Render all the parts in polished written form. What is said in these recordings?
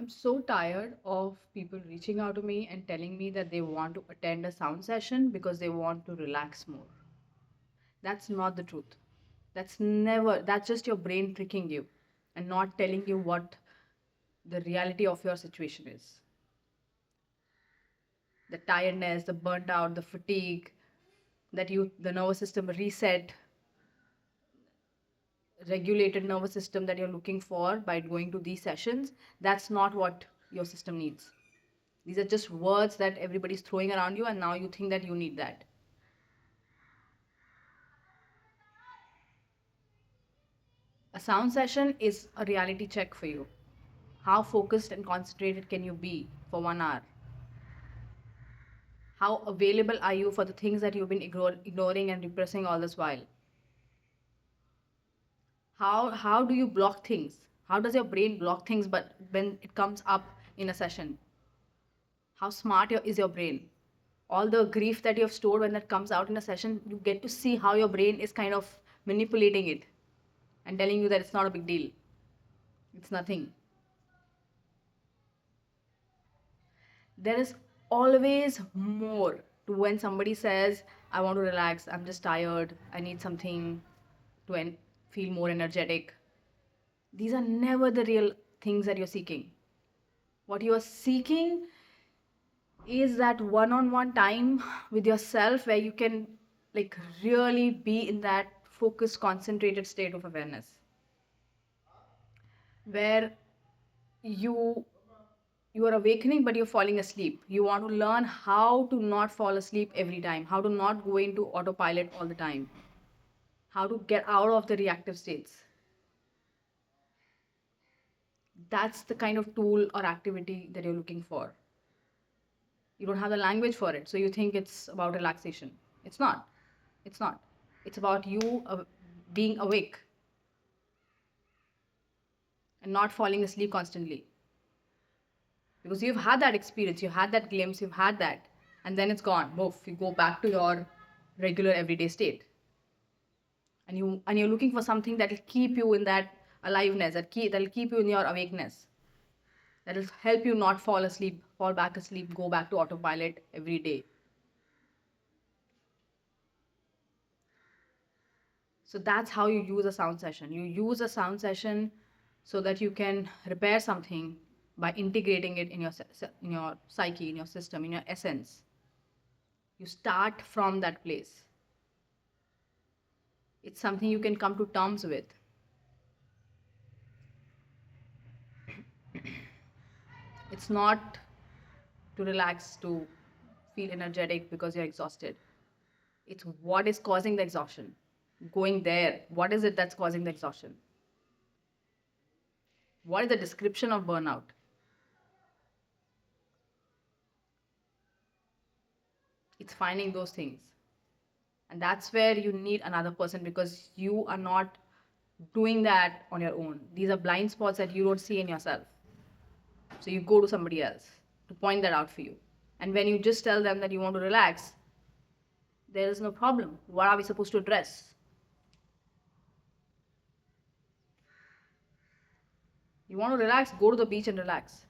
I'm so tired of people reaching out to me and telling me that they want to attend a sound session because they want to relax more. That's not the truth. That's just your brain tricking you and not telling you what the reality of your situation is. The tiredness, the burnt out, the fatigue, the nervous system reset, regulated nervous system that you're looking for by going to these sessions, that's not what your system needs. These are just words that everybody's throwing around you, and now you think that you need that. A sound session is a reality check for you. How focused and concentrated can you be for 1 hour? How available are you for the things that you've been ignoring and repressing all this while? How do you block things? How does your brain block things but when it comes up in a session? How smart is your brain? All the grief that you have stored when that comes out in a session, you get to see how your brain is kind of manipulating it and telling you that it's not a big deal. It's nothing. There is always more to when somebody says, I want to relax, I'm just tired, I need something to feel more energetic. These are never the real things that you're seeking. What you are seeking is that one-on-one time with yourself where you can like really be in that focused, concentrated state of awareness where you you are awakening but you're falling asleep. You want to learn how to not fall asleep every time, how to not go into autopilot all the time, how to get out of the reactive states. That's the kind of tool or activity that you're looking for. You don't have the language for it, so you think it's about relaxation. It's not. It's not. It's about you being awake and not falling asleep constantly. Because you've had that experience, you've had that glimpse, you've had that, and then it's gone. Move, you go back to your regular everyday state. And you're looking for something that'll keep you in that aliveness, that'll keep you in your awakeness. That'll help you not fall asleep, fall back asleep, go back to autopilot every day. So that's how you use a sound session. You use a sound session so that you can repair something by integrating it in your psyche, in your system, in your essence. You start from that place. It's something you can come to terms with. It's not to relax, to feel energetic because you're exhausted. It's what is causing the exhaustion. Going there, what is it that's causing the exhaustion? What is the description of burnout? It's finding those things. And that's where you need another person because you are not doing that on your own. These are blind spots that you don't see in yourself. So you go to somebody else to point that out for you. And when you just tell them that you want to relax, there is no problem. What are we supposed to address? You want to relax, go to the beach and relax.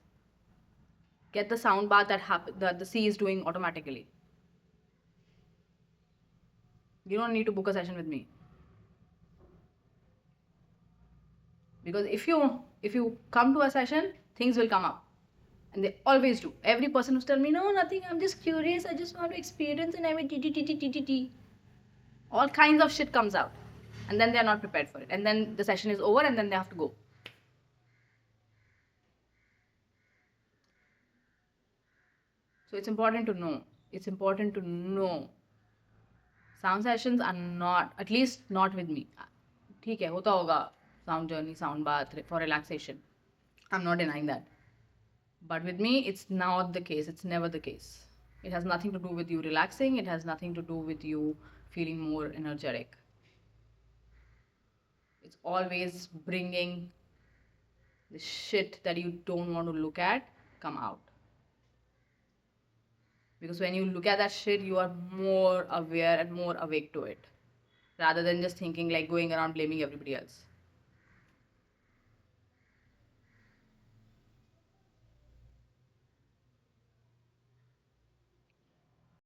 Get the sound bath that the sea is doing automatically. You don't need to book a session with me. Because if you come to a session, things will come up. And they always do. Every person who's telling me, no, nothing, I'm just curious, I just want to experience, and I will t. All kinds of shit comes out. And then they're not prepared for it. And then the session is over and then they have to go. So it's important to know. It's important to know. Sound sessions are not, at least not with me. ठीक है होता होगा sound journey, sound bath for relaxation. I'm not denying that. But with me, it's not the case. It's never the case. It has nothing to do with you relaxing. It has nothing to do with you feeling more energetic. It's always bringing the shit that you don't want to look at come out. Because when you look at that shit, you are more aware and more awake to it. Rather than just thinking like going around blaming everybody else.